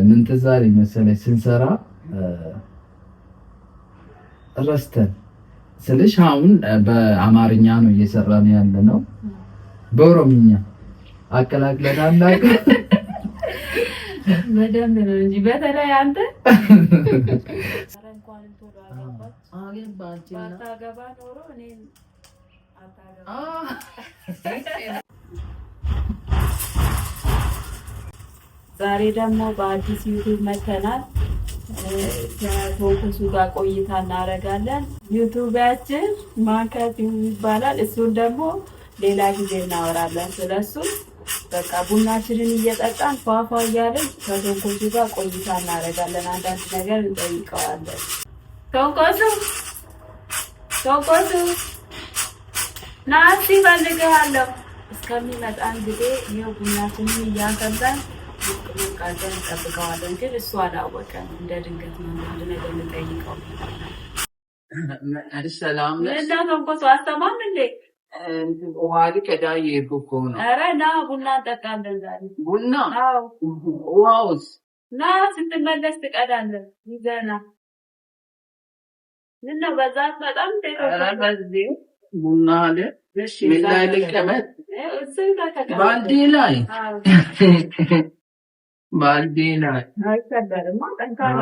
ምን ትዝ አለኝ መሰለኝ ስንሰራ ረስተን ስልሽ አሁን በአማርኛ ነው እየሰራን ያለ ነው። በኦሮምኛ አቀላቅለን አላውቅ በደንብ ነው እንጂ በተለይ አንተ አታገባ ኖሮ እኔን ዛሬ ደግሞ በአዲስ ዩቲዩብ መተናል። ከቶኩሱ ጋር ቆይታ እናደርጋለን። ዩቲዩባችን ማንከት ይባላል። እሱን ደግሞ ሌላ ጊዜ እናወራለን ስለሱ። በቃ ቡናችንን እየጠጣን ፏፏ እያለን ከቶኩሱ ጋር ቆይታ እናደርጋለን። አንዳንድ ነገር እንጠይቀዋለን። ቶኩሱ ና እስኪ እፈልግሃለሁ። እስከሚመጣ እንግዲህ ይኸው ቡናችንን እያፈላን ቃልተን እንጠብቀዋለን። ግን እሱ አላወቀም። እንደ ድንገት ነው አንድ ነገር እንጠይቀው። ሰላም እና ቶኩሱ አስተማም እንዴ ውሃ ሊቀዳ እየሄድኩ እኮ ነው። ኧረ ና ቡና እንጠጣለን ዛሬ። ቡና? አዎ። ውሃውስ? ና ስትመለስ ትቀዳለን። ይዘና ምነው በዛ በጣም በዚህ ቡና አለ። ምን ላይ ልቀመጥ? ባልዲ ላይ ባልዲ ላይ አይከበርማ። ጠንካራ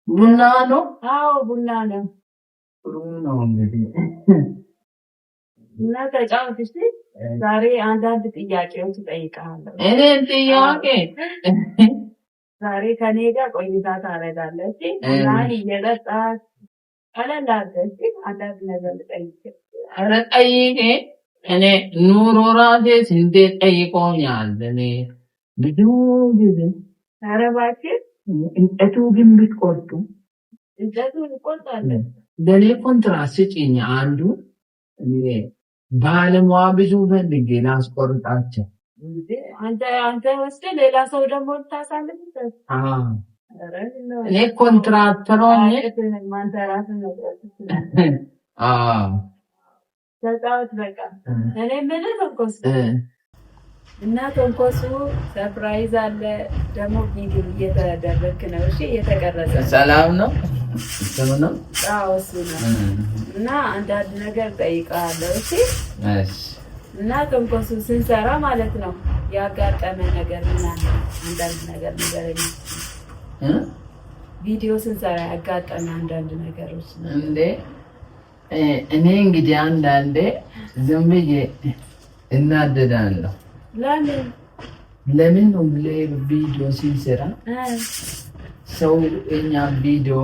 ቡና ነው። አዎ ቡና ነው። ጥሩ ነው እንግዲህ እና ተጫወት እስኪ። ዛሬ አንዳንድ ጥያቄዎች እጠይቅሃለሁ። እኔን ጥያቄ? ዛሬ ከኔ ጋር ቆይታ ታደርጋለህ። እስኪ ቡናህን እየጠጣህ ቀለል አድርገህ እስኪ አንዳንድ ነገር ልጠይቅህ። ኧረ ጠይቄ። እኔ ኑሮ ራሴስ እንዴት ጠይቆኛል። እኔ ብዙ ጊዜ ኧረ እባክህ እንጨቱ ግን ብትቆርጡ እንጨቱን እንቆርጣለን። ለእኔ ኮንትራት ስጪኝ አንዱ። እኔ ባለሙያ ብዙ ፈልጌ ላስቆርጣቸው። አንተ ወስደህ ሌላ ሰው ደግሞ ልታሳልፍበት። እኔ ኮንትራክተር ሆኜ አንተ ራስህ ነው ተጫወት በቃ። እኔ የምልህ ቶኩሱ እና ቶኩሱ ሰርፕራይዝ አለ ደግሞ ቪዲዮ እየተደረግክ ነው። እሺ እየተቀረጸ ሰላም ነው ነው? አዎ እሱ ነው። እና አንዳንድ ነገር ጠይቀዋለሁ። እሺ እና ቶኩሱ ስንሰራ ማለት ነው ያጋጠመ ነገር ምን አለ? አንዳንድ ነገር ንገረኝ። ቪዲዮ ስንሰራ ያጋጠመ አንዳንድ ነገሮች እንዴ? እኔ እንግዲህ አንዳንዴ ዝም ብዬ እናደዳለሁ። ለምን ሁሌ ቪዲዮ ሲሰራ ሰው እኛ ቪዲዮ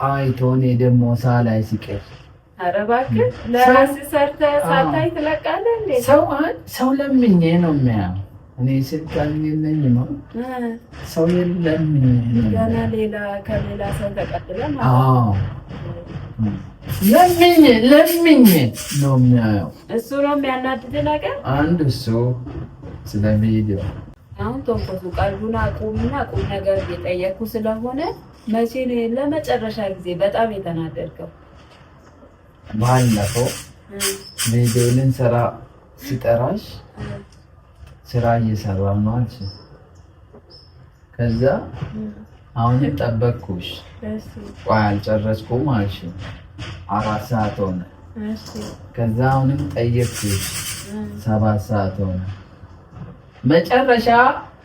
አይቶ እኔ ደግሞ ሳላይ ሲቀር? ኧረ እባክህ ለራስህ ሰርተህ ሳታይ ትለቃለህ እንዴ? ሰው ለምኜ ነው የሚያየው። እኔ ስልጣን የለኝም ነው ሰው ለምኜ ነው ገና ከሌላ ሰው ተቀብለህ ማለት ነው። ለምኜ ነው የሚያየው። እሱ ነው የሚያናድድ ነገር አንድ እሱ ስለ ቪዲዮ። አሁን ቶኩሱ ቀልቡን አቁምና ቁም ነገር እየጠየኩ ስለሆነ መቼ ለመጨረሻ ጊዜ በጣም የተናደድከው? ባለፈው ቪዲዮ ልንሰራ ሲጠራሽ ስራ እየሰራ ነው አልሽ። ከዛ አሁንም ጠበቅኩሽ። ቆይ አልጨረስኩም አልሽ። 4 ሰዓት ሆነ። ከዛ አሁንም ጠየቅኩሽ 7 ሰዓት ሆነ። መጨረሻ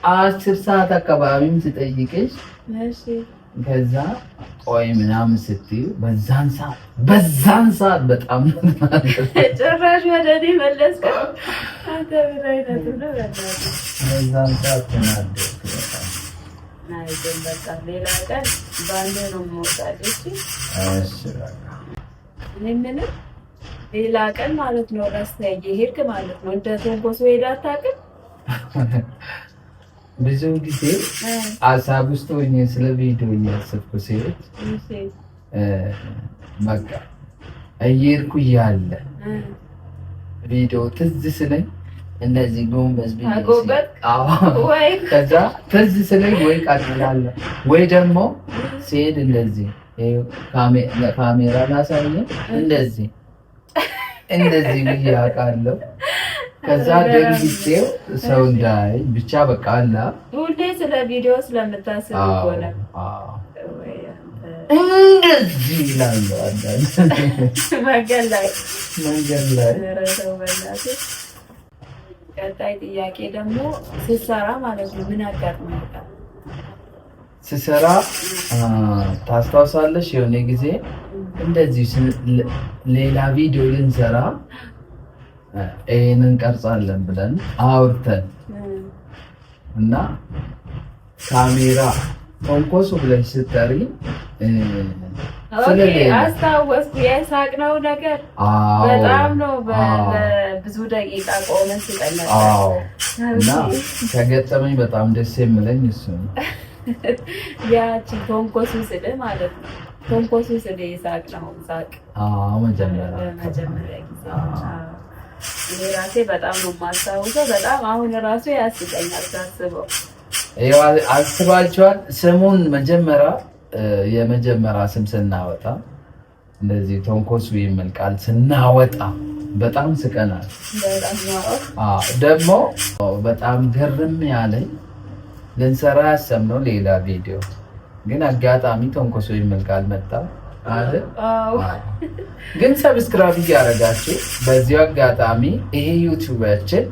10 ሰዓት አካባቢም ስጠይቅሽ ከዛ ቆይ ምናምን ስትዩ በዛን ሰዓት በጣም ጭራሽ ወደ እኔ መለስከው። አንተ ምን አይነት ነው? በዛን ሰዓት ተናደድኩ በጣም። ግን በቃ ሌላ ቀን ባንዴ ነው የምወጣልሽ። እሺ በቃ እኔ የምልህ ሌላ ቀን ማለት ነው ረስተህ እየሄድክ ማለት ነው። እንደ ቶኩሱ ሄደህ አታውቅም? ብዙ ጊዜ ሀሳብ ውስጥ ሆኜ ስለ ቪዲዮ እያሰብኩ ሲሄድ በቃ እየሄድኩ እያለ ቪዲዮ ትዝ ስለኝ እንደዚህ ጎንበስ ከዛ ትዝ ስለኝ ወይ ቀጥላለሁ ወይ ደግሞ ሲሄድ እንደዚህ ካሜራ ላሳየን እንደዚህ ብዬ አውቃለሁ። ከዛ ደግጬው ሰው እንዳይ ብቻ በቃ አላ ሁሌ ስለ ቪዲዮ ስለምታስብ እኮ ነው። እንደዚህ ይላሉ መንገድ ላይ መንገድ ላይ። ቀጣይ ጥያቄ ደግሞ ስትሰራ ማለት ነው ምን ያጋጥማል? ስሰራ ታስታውሳለሽ? የሆነ ጊዜ እንደዚህ ሌላ ቪዲዮ ልንሰራ ይሄንን ቀርጻለን ብለን አውርተን እና ካሜራ ተንኮሱ ብለሽ ስትጠሪ አስታወስኩ። የሳቅነው ነገር በጣም ነው። በብዙ ደቂቃ ቆመ ሲጠነቀ እና ከገጠመኝ በጣም ደስ የሚለኝ እሱ ነው። ያቺ ተንኮሱ ስል ማለት ነው። ተንኮሱ ስል የሳቅነው ሳቅ መጀመሪያ ጊዜ እኔ ራሴ በጣም ነው የማስታውሰው። በጣም አሁን ራሱ ያስቀኛል ሳስበው። አስባችኋል? ስሙን የመጀመሪያ ስም ስናወጣ እንደዚህ ተንኮሱ የሚል ቃል ስናወጣ በጣም ስቀናል። ደግሞ በጣም ግርም ያለኝ ልንሰራ ያሰብነው ሌላ ቪዲዮ ግን አጋጣሚ ተንኮሱ የሚል ቃል መጣ አይደል? ግን ሰብስክራይብ እያደረጋችሁ በዚሁ አጋጣሚ ይሄ ዩቲዩባችን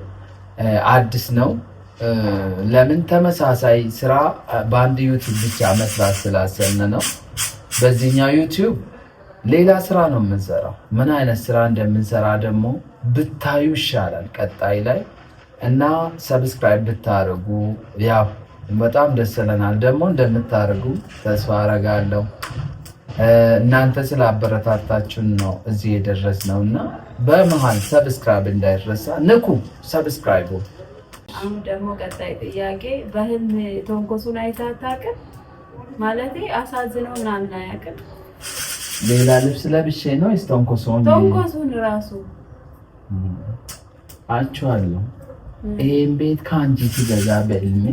አዲስ ነው። ለምን ተመሳሳይ ስራ በአንድ ዩቲዩብ ብቻ መስራት ስላሰብን ነው። በዚህኛው ዩቲዩብ ሌላ ስራ ነው የምንሰራው። ምን አይነት ስራ እንደምንሰራ ደግሞ ብታዩ ይሻላል ቀጣይ ላይ እና ሰብስክራይብ ብታደርጉ ያው በጣም ደስ ይለናል። ደግሞ እንደምታደርጉ ተስፋ አደርጋለሁ። እናንተ ስላበረታታችሁን ነው እዚህ የደረስነው እና በመሃል ሰብስክራይብ እንዳይረሳ ንኩ ሰብስክራይቡ። አሁን ደግሞ ቀጣይ ጥያቄ በህልም ተንኮሱን አይተህ አታውቅም? ማለቴ አሳዝነው ምናምን አያውቅም? ሌላ ልብስ ለብሼ ነው ወይስ ተንኮሱን ራሱ አይቼዋለሁ። ይሄን ቤት ከአንቺ ትገዛ በህልሜ።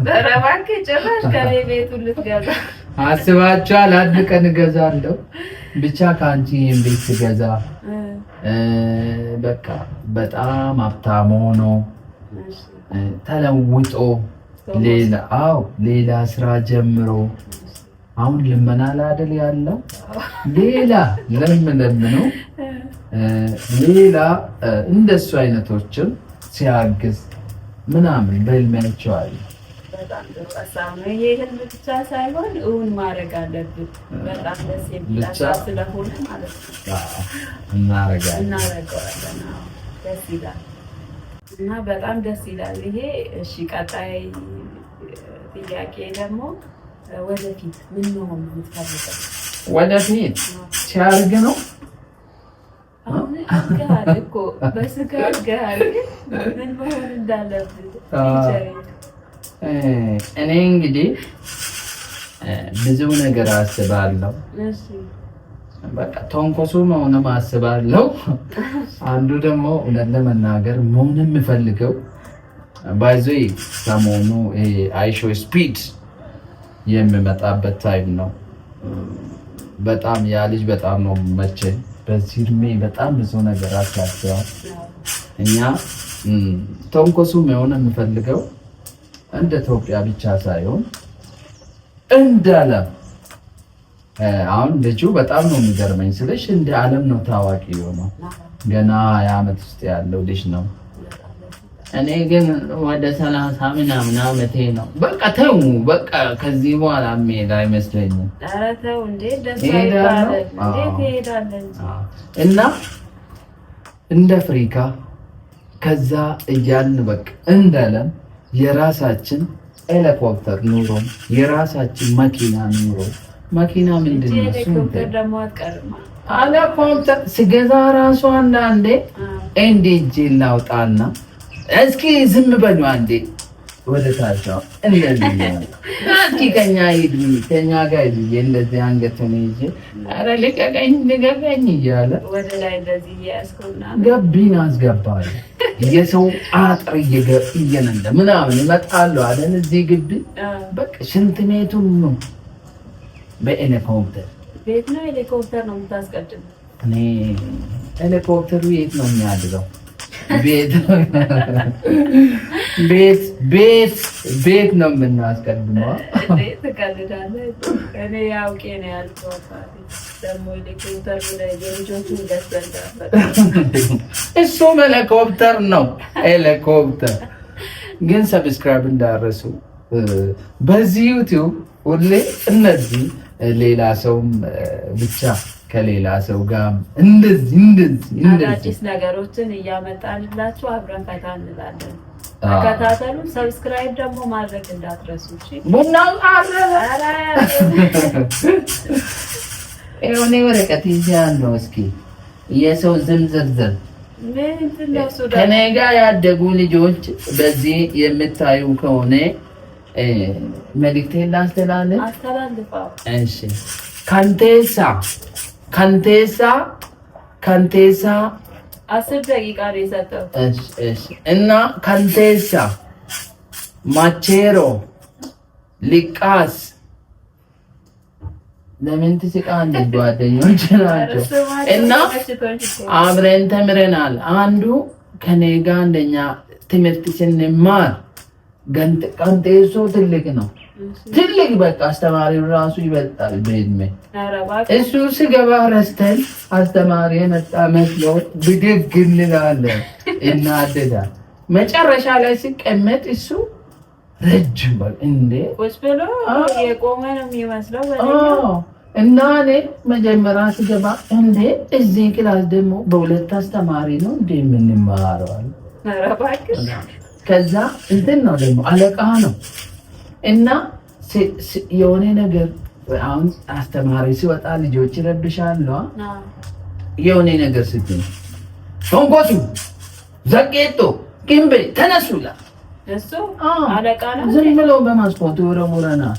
ኧረ እባክህ ጭራሽ ከኔ ቤቱን ልትገዛ አስባችኋል? አንድ ቀን እገዛለሁ ብቻ ከአንቺ ይሄን ቤት ትገዛ በቃ በጣም ሀብታም ሆኖ ተለውጦ ሌላ ስራ ጀምሮ አሁን ልመና አይደል ያለው ሌላ ለምነው ሌላ እንደሱ አይነቶችን ሲያግዝ ምናምን በልመናቸዋል። በጣም ተጻሳው ነው። ይሄ ህልም ብቻ ሳይሆን እውን ማድረግ አለብን። በጣም ደስ የሚል ስለሆነ ማለት ነው እናረጋለን። ደስ ይላል እና በጣም ደስ ይላል ይሄ። እሺ ቀጣይ ጥያቄ ደግሞ ወደፊት ምን መሆን የምትፈልገው? ወደፊት ሲያርግ ነው አሁን እኮ በስጋ ጋር ምን መሆን እንዳለብን እኔ እንግዲህ ብዙ ነገር አስባለሁ። በቃ ተንኮሱ መሆንም አስባለሁ። አንዱ ደግሞ እውነት ለመናገር መሆን የምፈልገው ባይዞ ሰሞኑ አይሾ ስፒድ የሚመጣበት ታይም ነው። በጣም ያ ልጅ በጣም ነው መቼኝ። በዚህ እድሜ በጣም ብዙ ነገር አሳስባል። እኛ ተንኮሱ መሆን የምፈልገው እንደ ኢትዮጵያ ብቻ ሳይሆን እንደ ዓለም። አሁን ልጁ በጣም ነው የሚገርመኝ ስልሽ እንደ ዓለም ነው ታዋቂ የሆነው። ገና 20 ዓመት ውስጥ ያለው ልጅ ነው። እኔ ግን ወደ 30 ምናምን ዓመቴ ነው። በቃ ተው በቃ ከዚህ በኋላ መሄድ አይመስለኝም። ኧረ ተው እንዴ ደስ አይባል እንዴ ትሄዳለህ እና እንደ አፍሪካ ከዛ እያልን በቃ እንደ ዓለም የራሳችን ሄሊኮፕተር ኑሮ የራሳችን መኪና ኑሮ መኪና ምንድን ነው ሄሊኮፕተር ደግሞ አትቀርም። ሄሊኮፕተር ስገዛ ራሱ አንዳንዴ እንዴ ላውጣና እስኪ ዝም በሉ አንዴ ወደ ታቻው እንደዚህ እስኪ ከኛ ጋር ሂድ እንደዚህ አንገቱን ይዤ ኧረ ልቀቀኝ እያለ ወደ ላይ እንደዚህ ያስኩና ገቢና አስገባለሁ። የሰው አጥር እየነደ ምናምን ይመጣሉ አይደል እዚህ ግቢ በቃ ሽንት ቤቱን ነው በሄሊኮፕተር ቤት ነው ሄሊኮፕተር ነው የምታስቀድመው። እኔ ሄሊኮፕተሩ የት ነው የሚያድረው? ቤት ነው የምናስቀድመው። እኔ ያውቄ ነው ያልኩት። ደግሞ ሄሊኮፕተር የልጆቹ እሱ ሄሊኮፕተር ነው ሄሊኮፕተር። ግን ሰብስክራይብ እንዳረሱ በዚህ ዩቲዩብ ሁሌ እነዚህ ሌላ ሰውም ብቻ ከሌላ ሰው ጋር እንደዚህ አዳዲስ ነገሮችን እያመጣንላችሁ አብረን ፈታ እንላለን። ተከታተሉ። ሰብስክራይብ ደግሞ ማድረግ እንዳትረሱ። እሺ ቡናው የሆነ ወረቀት ይዣለሁ። እስኪ የሰው ዝርዝር ከኔ ጋር ያደጉ ልጆች በዚህ የምታዩ ከሆነ መልዕክቴን ላስተላልፋለሁ። እሺ ከንቴሳ 10 ደቂቃ ነው የሰጠው። እሺ እና ከንቴሳ ማቼሮ ሊቃስ ለምን ትስቃለህ? ጓደኞች ናቸው እና አብረን ተምረናል። አንዱ ከኔ ጋር አንደኛ ትምህርት ስንማር ቀንጤሶ ትልቅ ነው። ትልቅ በቃ አስተማሪው ራሱ ይበልጣል በእድሜ። እሱ ስገባ ረስተን አስተማሪ የመጣ መስሎ ብድግ እንላለን፣ እናደዳል። መጨረሻ ላይ ሲቀመጥ እሱ ረጅም እንዴ ብሎ የቆመ ነው የሚመስለው። እና እኔ መጀመሪያ ስገባ እንዴ እዚህ ክላስ ደግሞ በሁለት አስተማሪ ነው እንዴ የምንማረው? ከዛ እንትን ነው ደግሞ አለቃ ነው እና የሆነ ነገር አሁን አስተማሪ ሲወጣ ልጆች ይረብሻሉ። የሆነ ነገር ስትል ቶንኮሱ ዘቄቶ ግንቤ ተነሱላ እሱ አለቃ ነው። ዝም ብሎ በማስፖርት ወረወረናል።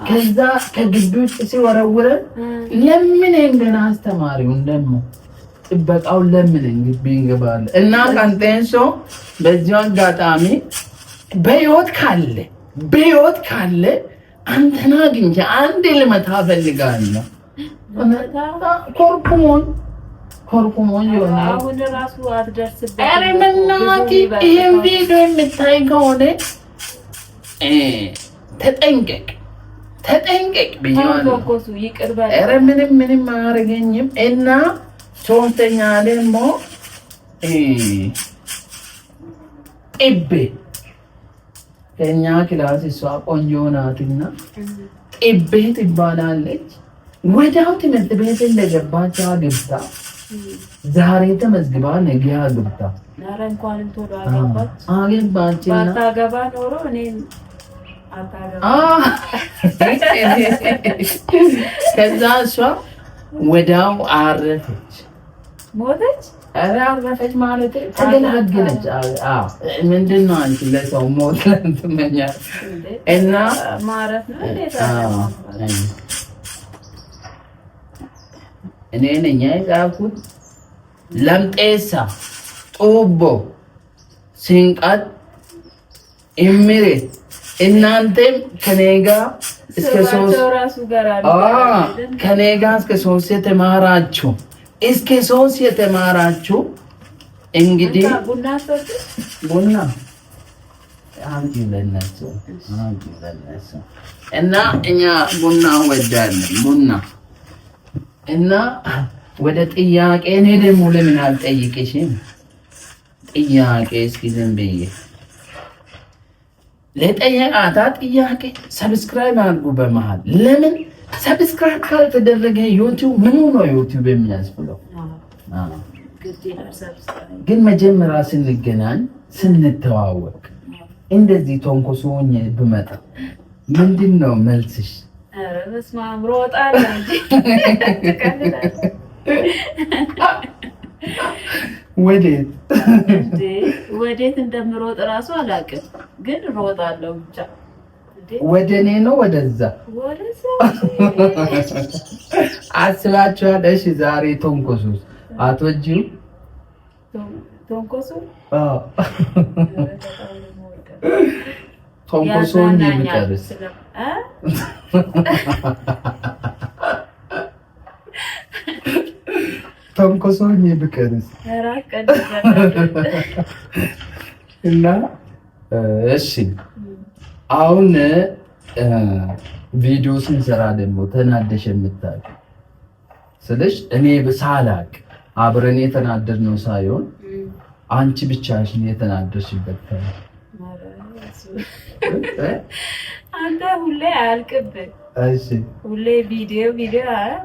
ከዛ ከግቢ ውስጥ ሲወረውረን ለምነን ገና አስተማሪውን ደግሞ ጥበቃውን ለምነን ግቢ እንገባለን እና ቀንጤንሶ በዚሁ አጋጣሚ በህይወት ካለ አንተና አግኝቼ አንድ ልመታ እፈልጋለሁ። ኮርኩሞን ይሆናል። አሁን ራሱ አትደርስበት። ኧረ መናቂ ይሄን ቪዲዮ የምታይ ከሆነ ተጠንቀቅ ብዬዋለሁ። ኧረ ምንም አያደርገኝም። እና ሶስተኛ ደግሞ ጥቤ ከእኛ ክላስ እሷ ቆንጆ ናትና ጥቤ ትባላለች። ወዲያው ትምህርት ቤት እንደገባች አግብታ ዛሬ ተመዝግባ ነገ አግብታ አገባችና ባታገባ ኖሮ እኔም ከዛ እሷ ወዲያው አረፈች። ሞተች? ኧረ አረፈች ማለት ተገላገለች። ምንድን ነው አንቺ ለሰው ሞት ትመኛለሽ? እና ማረፍ ነው እንዴ? እኔ ነኝ የጻፍኩት። ለምጤሳ ጡቦ ሲንቃት እምሬ እናንተም ከኔ ጋር እስከ 3 የተማራችሁ እንግዲህ ቡና አንቺ ለነሱ እና እኛ ቡና ወዳለን ቡና እና ወደ ጥያቄ እኔ ደግሞ ለምን አልጠይቅሽም? ጥያቄ እስኪ ዝም ብዬ ለጠየቃታ ጥያቄ ሰብስክራይብ አድርጉ። በመሃል ለምን ሰብስክራይብ ካልተደረገ ዩቲዩብ ምን ነው ዩቲዩብ የሚያስብለው? ግን መጀመሪያ ስንገናኝ ስንተዋወቅ እንደዚህ ቶንኮሶኝ ብመጣ ምንድን ነው መልስሽ? ወዴት እንደምሮጥ እራሱ አላውቅም፣ ግን እሮጣለሁ ብቻ። ወደ እኔ ነው ወደዛ አስባችኋል? እሺ ዛሬ ቶንኮሱ አትወጂው? ቶንኮሱ ቶንኮሶን ይብቀርስ ተንኮሶኝ ብቀርስ እና እሺ አሁን ቪዲዮ ስንሰራ ደግሞ ተናደሽ የምታይ ስለሽ እኔ በሳላቅ አብረን የተናደድነው ሳይሆን አንቺ ብቻሽን የተናደድሽበት አንተ ሁሌ አያልቅብህ። እሺ ሁሌ ቪዲዮ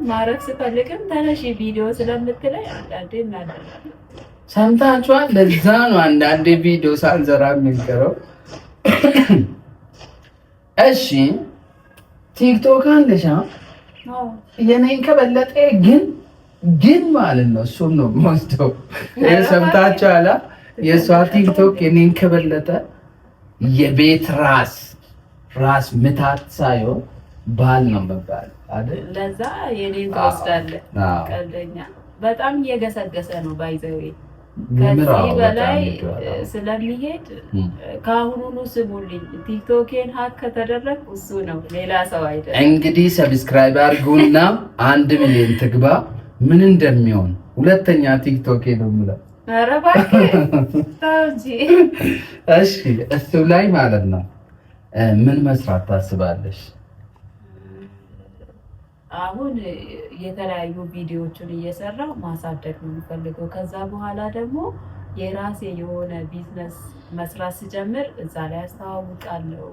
ማረፍ ስፈልግም ተነሽ ቪዲዮ ስለምትለኝ አንዳንዴ እናደርጋለን። ሰምታችኋል? ለዛ ነው አንዳንዴ ቪዲዮ ሳንሰራ የምንቀረው። እሺ ቲክቶክ አለሽ? የኔን ከበለጠ ግን ማለት ነው እሱም ነው የምወስደው። ሰምታችኋል? የእሷ ቲክቶክ የኔን ከበለጠ የቤት ራስ ምታት ሳይሆን ባል ነው መባል አይደል? ለዛ የኔን ትወስዳለህ። ቀልደኛ በጣም እየገሰገሰ ነው ባይዘው ከዚህ በላይ ስለሚሄድ ከአሁኑኑ ስሙልኝ። ቲክቶኬን ሀክ ከተደረግ እሱ ነው ሌላ ሰው አይደለም። እንግዲህ ሰብስክራይብ አድርጉና 1 ሚሊዮን ትግባ። ምን እንደሚሆን ሁለተኛ ቲክቶኬ ነው የምለው። ኧረ እባክህ ተው እንጂ። እሺ እሱ ላይ ማለት ነው ምን መስራት ታስባለሽ? አሁን የተለያዩ ቪዲዮዎችን እየሰራሁ ማሳደግ ነው የምፈልገው። ከዛ በኋላ ደግሞ የራሴ የሆነ ቢዝነስ መስራት ስጀምር እዛ ላይ አስተዋውቃለሁ።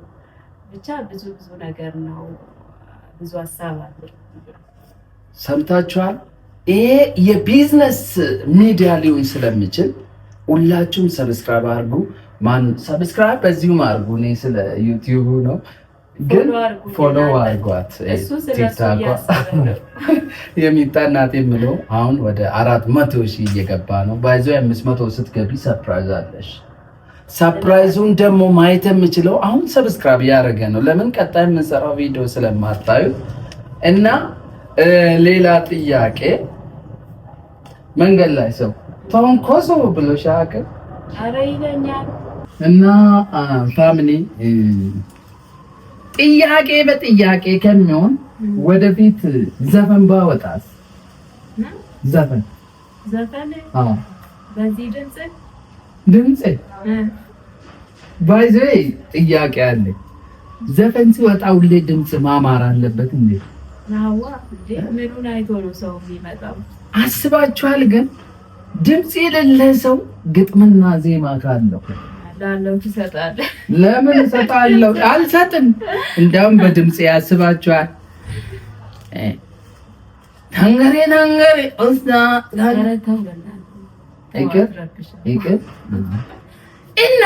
ብቻ ብዙ ነገር ነው፣ ብዙ ሀሳብ አለ። ሰምታችኋል? ይሄ የቢዝነስ ሚዲያ ሊሆን ስለሚችል ሁላችሁም ሰብስክራይብ አድርጉ። ማን ሰብስክራይብ በዚሁ አድርጉ። እኔ ስለ ዩቲዩብ ነው ግን ፎሎ አድርጓት። የሚጣናት የምለው አሁን ወደ 400,000 እየገባ ነው። ባይዘው 500 ስትገቢ ሰርፕራይዝ አለሽ። ሰርፕራይዙን ደግሞ ማየት የምችለው አሁን ሰብስክራይብ ያደረገ ነው። ለምን ቀጣይ የምንሰራው ቪዲዮ ስለማታዩ እና ሌላ ጥያቄ መንገድ ላይ ሰው ተንኮሶ ብሎ ሻቀ አረ ይለኛል እና ፋሚሊ ጥያቄ በጥያቄ ከሚሆን ወደፊት ዘፈን ባወጣስ? ዘፈን በዚህ ድምጽ ባይዘ ጥያቄ አለ። ዘፈን ሲወጣ ሁሌ ድምጽ ማማር አለበት እንዴ? ናዋ እንዴ ምኑን አይቶ ነው ሰው የሚመጣው? አስባችኋል? ግን ድምጽ የሌለ ሰው ግጥምና ዜማ ካለው ላለው ትሰጣለህ? ለምን እሰጣለሁ? አልሰጥም። እንደውም በድምጽ ያስባችኋል። ታንገሬ ኦስና ታረተው ይቅር እና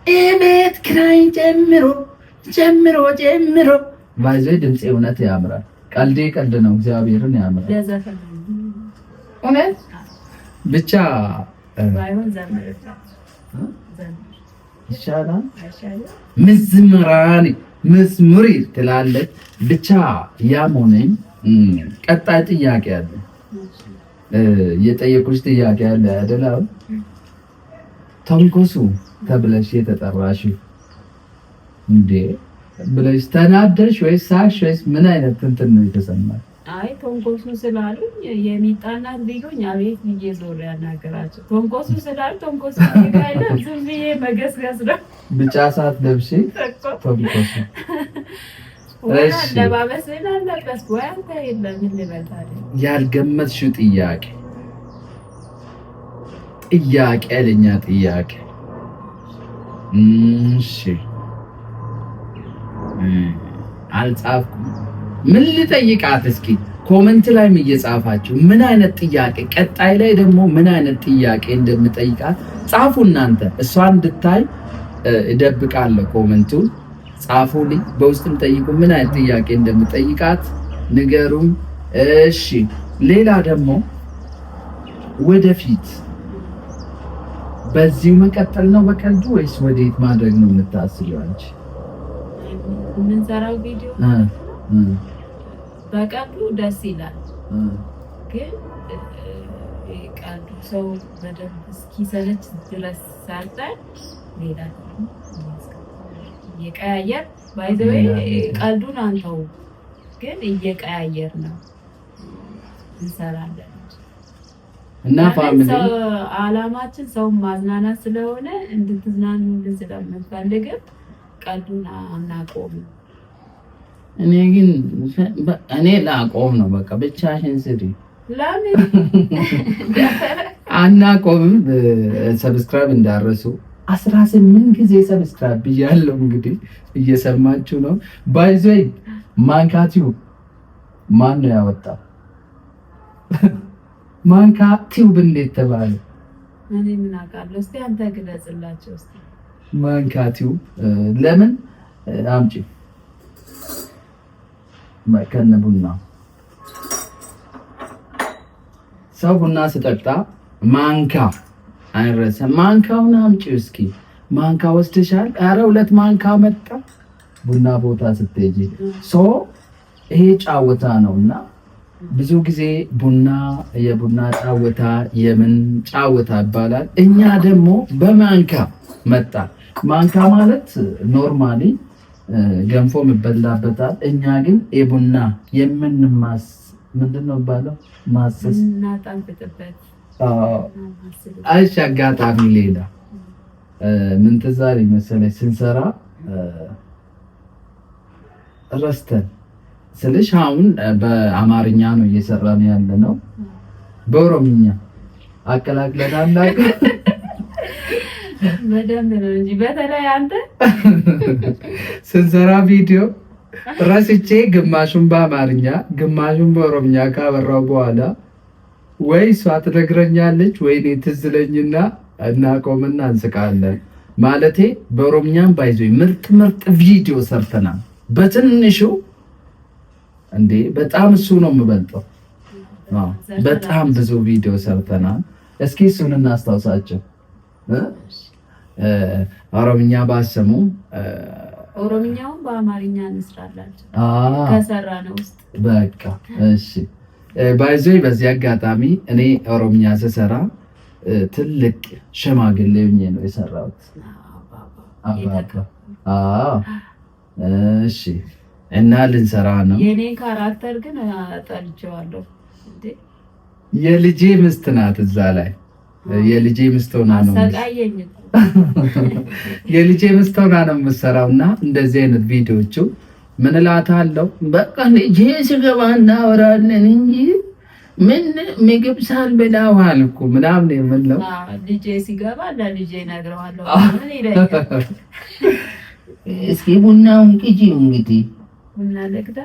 የቤት ኪራይ ጀምሮ ባይዘ ድምጽ እውነት ያምራል። ቀልድ ነው። እግዚአብሔርን ያምራል። እውነት ብቻ ባይሆን ዘመረታ ይሻላል። መዝሙሪ ትላለች። ብቻ ያም ሆነኝ ቀጣይ ጥያቄ አለ። የጠየቁሽ ጥያቄ አለ አይደል? ተንኮሱ ተብለሽ የተጠራሽው እንዴ ብለሽ ተናደሽ ወይስ ሳሽ ወይስ ምን አይነት እንትን ነው የተሰማሽ? አይ ተንኮሱ ስላሉኝ የሚጣናት ቢሉኝ አቤት ብዬ ዞር ያናገራቸው። ተንኮሱ ስላሉ ተንኮሱ ይጋይለ ዝም ብዬ መገስገስ ነው። ብቻ ሰዓት ለብሼ ተንኮሱ እሺ ለባበስና ለበስ ወይ አንተ የለም ምን ልበታል? ያልገመትሽው ጥያቄ አለኛ ጥያቄ እሺ አልጻፍኩም። ምን ልጠይቃት? እስኪ ኮሜንት ላይም እየጻፋችሁ ምን አይነት ጥያቄ ቀጣይ ላይ ደግሞ ምን አይነት ጥያቄ እንደምጠይቃት ጻፉ። እናንተ እሷ እንድታይ እደብቃለሁ። ኮሜንቱን ጻፉልኝ፣ በውስጥም ጠይቁ። ምን አይነት ጥያቄ እንደምጠይቃት ንገሩም። እሺ ሌላ ደግሞ ወደፊት በዚሁ መቀጠል ነው በቀልዱ ወይስ ወዴት ማድረግ ነው የምታስቢው አንቺ? ምን ሰራው ቪዲዮ በቀልዱ ደስ ይላል፣ ግን ቀልዱ ሰው በደንብ እስኪሰለች ድረስ ሳይጣል ሌላ እየቀያየር ባይዘው ቀልዱን አንተው ግን እየቀያየር ነው እንሰራለን። እና ፋሚሊ አላማችን ሰው ማዝናናት ስለሆነ እንድትዝናኑ ስለምንፈልግ ቀልዱን አናቆም። እኔ ላቆም ነው በቃ ብቻሽን ስሪ። ለምን አናቆምም? ሰብስክራይብ እንዳረሱ 18 ጊዜ ሰብስክራይብ ብያለሁ። እንግዲህ እየሰማችሁ ነው። ባይዘይ ማንካቲው ማን ነው ያወጣው? ማንካቲው እንዴት ተባለ? እኔ ምን አውቃለሁ? እስቲ አንተ ግለጽላቸው እስቲ። ማንካቲው ለምን አምጪ ከነ ቡና ሰው ቡና ስጠጣ ማንካ አይረሳም። ማንካውን አምጪ እስኪ። ማንካ ወስደሻል? ኧረ 2 ማንካ መጣ። ቡና ቦታ ስትሄጂ ይሄ ጫወታ ነውና ብዙ ጊዜ የቡና ጫወታ የምን ጫወታ ይባላል። እኛ ደግሞ በማንካ መጣ። ማንካ ማለት ኖርማሊ ገንፎ ይበላበታል። እኛ ግን የቡና ምንድን ነው የሚባለው? ማሰስ እናጣንበት። አይሽ አጋጣሚ ሌላ ምን ትዝ አለኝ መሰለኝ ስንሰራ ረስተን ስልሽ አሁን በአማርኛ ነው እየሰራን ያለ ነው። በኦሮምኛ አቀላቅለናል። በደንብ ነው እንጂ በተለይ አንተ ስንሰራ ቪዲዮ ረስቼ ግማሹን በአማርኛ ግማሹን በኦሮምኛ ካበራው በኋላ ወይ እሷ ትነግረኛለች ወይ እኔ ትዝ ይለኝና እናቆምና እንስቃለን። ማለቴ በኦሮምኛም ባይዞኝ ምርጥ ቪዲዮ ሰርተናል። በትንሹ እንዴ በጣም እሱ ነው የምበልጠው። በጣም ብዙ ቪዲዮ ሰርተናል። እስኪ እሱን እናስታውሳቸው። ኦሮምኛ ባሰሙ ኦሮምኛውን በአማርኛ እንስራላችሁ ከሰራ ነው ውስጥ በቃ እሺ። ባይዞይ በዚህ አጋጣሚ እኔ ኦሮምኛ ስሰራ ትልቅ ሽማግሌ ሆኜ ነው የሰራሁት። እሺ እና ልንሰራ ነው። የኔን ካራክተር ግን ጠልቼዋለሁ። የልጄ ምስት ናት እዛ ላይ የልጄ ምስት ሆና ነው አሰቃየኝ። የልጄ ምስት ሆና ነው የምትሰራው። እና እንደዚህ አይነት ቪዲዮቹ ምን እላታለሁ፣ በቃ ልጄ ስገባ እናወራለን እንጂ ምን ምግብ ሳልበላ ዋልኩ ምናምን የምለው ልጄ ሲገባ ለልጄ እነግረዋለሁ። ምን ይለኛል? እስኪ ቡናውን ቅጂ እንግዲህ ቡና ለቅዳ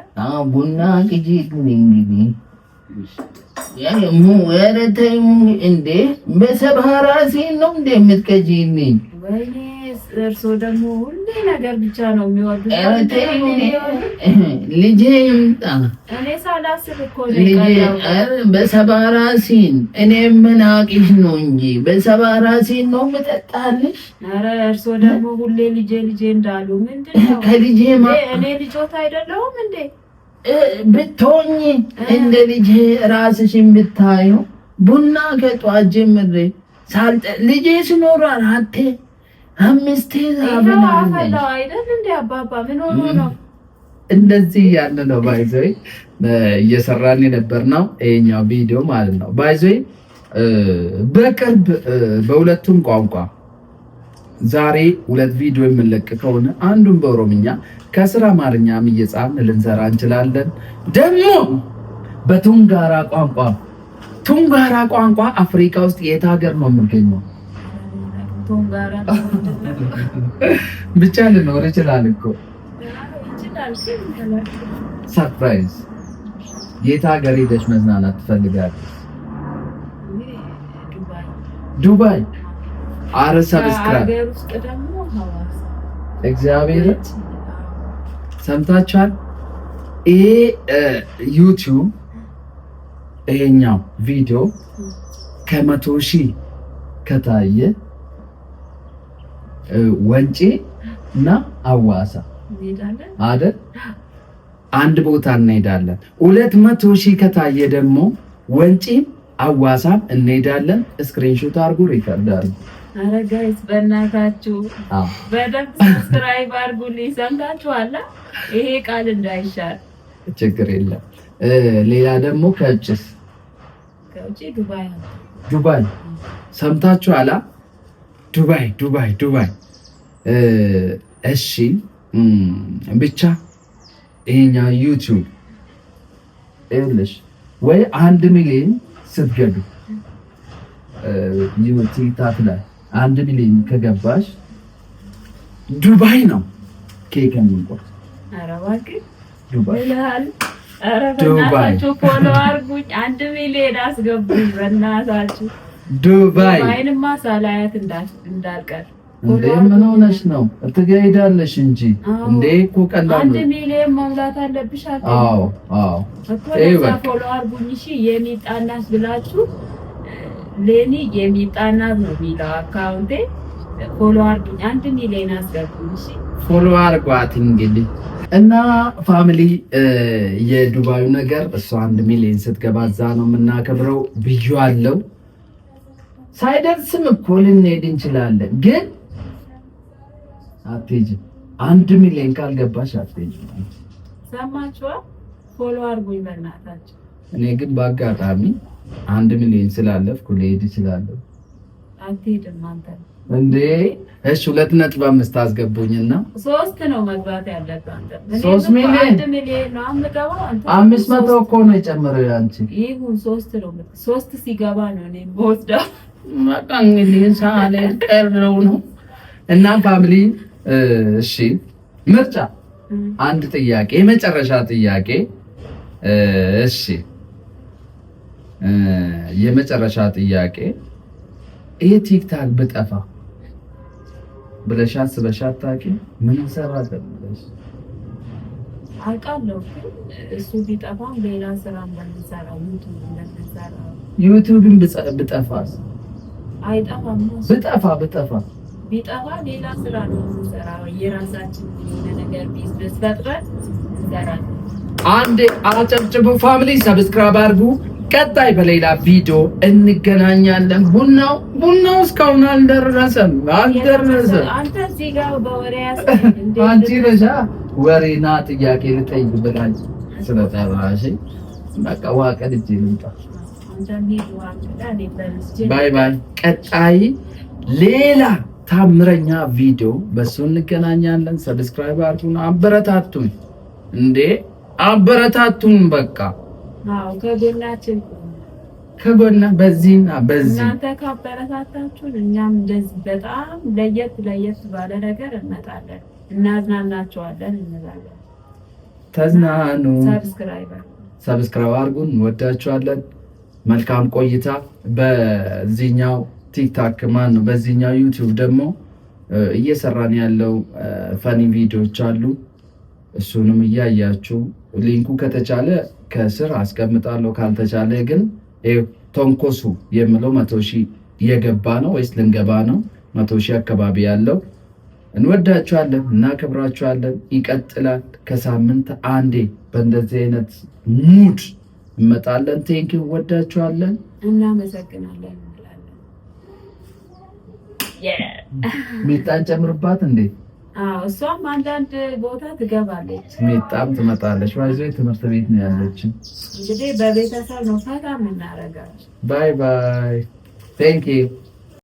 ቡና ቅጂ እንግዲህ ወረተኝ እንዴ በሰባራ ሲል ነው እንደ የምትቀጂልኝ? ወይኔ እርሶ ደግሞ ሁሌ ነገር ብቻ ነው የሚወዱት። ልጄ ይምጣ። እኔ ሳላስብ እኮ ነው በሰባራ ሲል እኔ ምን አውቅሽ ነው እንጂ በሰባራ ሲል ነው የምጠጣልሽ። ኧረ እርሶ ደግሞ ሁሌ ልጄ እንዳሉ ምንድን ነው? ከልጄ እኔ ልጆት አይደለሁም እንዴ? ብትሆኚ እንደ ልጄ ራስሽን ብታዪው ቡና ከጧት ጀምሬ ልጄ ስኖር አራቴ አምስቴ አፈላው አይደል እንዴ? አባባ ምን ሆኖ ነው እንደዚህ ያለ ነው? ባይዘይ እየሰራን የነበርነው ይሄኛው ቪዲዮ ማለት ነው። ባይዘይ በቅርብ በሁለቱም ቋንቋ ዛሬ 2 ቪዲዮ የምንለቅ ከሆነ አንዱን በኦሮምኛ ከስራ አማርኛም እየጻፍን ልንሰራ እንችላለን። ደግሞ በቱንጋራ ቋንቋ አፍሪካ ውስጥ የት ሀገር ነው የሚገኘው? ቱንጋራ ብቻ ልኖር ይችላል እኮ ሰርፕራይዝ። የት ሀገር ሄደሽ መዝናናት ትፈልጋለሽ? ዱባይ። አረ ሰብስክራይብ ሀገር ውስጥ ደግሞ ሐዋሳ። እግዚአብሔር ሰምታችኋል። ይሄ ዩቲዩብ ይሄኛው ቪዲዮ ከ100,000 ከታየ ወንጪ እና ሐዋሳ አይደል አንድ ቦታ እንሄዳለን። 200,000 ከታየ ደግሞ ወንጪም ሐዋሳም እንሄዳለን። ስክሪንሾት አድርጉ፣ ሪከርድ አድርጉ። አረ ጋይስ በእናታችሁ በደንብ ሰብስክራይብ አድርጉልኝ። ሰምታችኋል? ይሄ ቃል እንዳይሻል ችግር የለም። ሌላ ደግሞ ከውጭ ዱባይ ዱባይ ሰምታችኋላ? ዱባይ እሺ ብቻ ይሄኛ ዩቲዩብ ይኸውልሽ ወይ 1 ሚሊዮን ስትገቡ ቲክታክ ላይ 1 ሚሊዮን ከገባሽ ዱባይ ነው ኬክ የምንቆርጥ። ኧረ እባክህ ዱባይ ይላል። ኧረ በእናታችሁ ፎሎ አድርጉኝ፣ 1 ሚሊዮን አስገቡኝ በእናታችሁ። ዱባይንማ ሳላያት እንዳልቀር። እንዴ ምን ሆነሽ ነው? ትገይዳለሽ እንጂ እንዴ እኮ ቀላል ነው። 1 ሚሊዮን መሙላት አለብሽ አይደል? አዎ እኮ ፎሎ አድርጉኝ። እሺ የሚጣናስ ብላችሁ ለኔ የሚጣናስ ነው የሚለው አካውንቴ። ፎሎ አድርጉኝ፣ 1 ሚሊዮን አስገቡኝ። እሺ ፎሎ አድርጓት እንግዲህ እና ፋሚሊ የዱባዩ ነገር እሷ 1 ሚሊዮን ስትገባ እዛ ነው የምናከብረው ብዬዋለሁ። ሳይደርስም እኮ ልንሄድ እንችላለን፣ ግን አትሄጂም። 1 ሚሊዮን ካልገባሽ አትሄጂም። ሰማችኋ? ፎሎ አድርጉኝ በእናታችሁ። እኔ ግን በአጋጣሚ 1 ሚሊዮን ስላለፍኩ ልሄድ እችላለሁ። አትሄድም አንተ እንዴ? እሺ 2.5 አስገቡኝና 3 ነው መግባት ያለበት አንተ። 3 ሚሊዮን 1 ሚሊዮን ነው አምገባው አንተ። 500 እኮ ነው የጨመረው አንቺ። ይሁን 3 ነው 3 ሲገባ ነው እኔ ቦስዳ በቃ እንግዲህ ሳለ ቀረው ነው። እና ፋሚሊ እሺ ምርጫ አንድ ጥያቄ የመጨረሻ ጥያቄ እሺ የመጨረሻ ጥያቄ ይሄ ቲክታክ ብጠፋ ብለሽ አስበሽ አታውቂም? ምን ሰራለሽ ብለሽ አውቃለሁ። እሱ ቢጠፋም ሌላ ስራ እንደምሰራ ዩቲዩብን ብጠፋስ? አይጠፋም። ቢጠፋ ሌላ ስራ ነው የምንሰራው። የራሳችን ነገር ቢዝነስ ፈጥረን እንሰራለን። አንዴ አጨብጭቡ ፋሚሊ፣ ሰብስክራይብ አድርጉ። ቀጣይ በሌላ ቪዲዮ እንገናኛለን። ቡናው እስካሁን አልደረሰም። አንተ እዚህ ጋር በወሬ አንቺ ረሻ ወሬና ጥያቄ ልጠይቅ ብላኝ ስለጠራሽ በቃ ዋቀልጄ ልምጣ። ባይ ባይ። ቀጣይ ሌላ ታምረኛ ቪዲዮ በሱ እንገናኛለን። ሰብስክራይብ አድርጉን፣ አበረታቱን እንዴ አበረታቱን። በቃ አዎ ከጎና በዚህና በዚህ እናንተ ካበረታታችሁን እኛም እንደዚህ በጣም ለየት ባለ ነገር እንመጣለን፣ እናዝናናችኋለን እንላለን። ተዝናኑ። ሰብስክራይብ አድርጉን። እንወዳችኋለን። መልካም ቆይታ። በዚህኛው ቲክታክ በዚህኛው ዩቲዩብ ደግሞ እየሰራን ያለው ፈኒ ቪዲዮዎች አሉ። እሱንም እያያችሁ ሊንኩ ከተቻለ ከስር አስቀምጣለሁ፣ ካልተቻለ ግን ቶንኮሱ የምለው 100,000 የገባ ነው ወይስ ልንገባ ነው? 100,000 አካባቢ ያለው። እንወዳችኋለን፣ እናከብራችኋለን። ይቀጥላል። ከሳምንት አንዴ በእንደዚህ አይነት ሙድ እንመጣለን። ቴንኪው። ወዳችኋለን፣ እናመሰግናለን። ሚጣን ጨምርባት እንዴ? እሷም አንዳንድ ቦታ ትገባለች፣ ሚጣም ትመጣለች። ባይዘይ ትምህርት ቤት ነው ያለችን። እንግዲህ በቤተሰብ ነው ፈታ የምናደርጋቸው። ባይ ባይ። ቴንኪው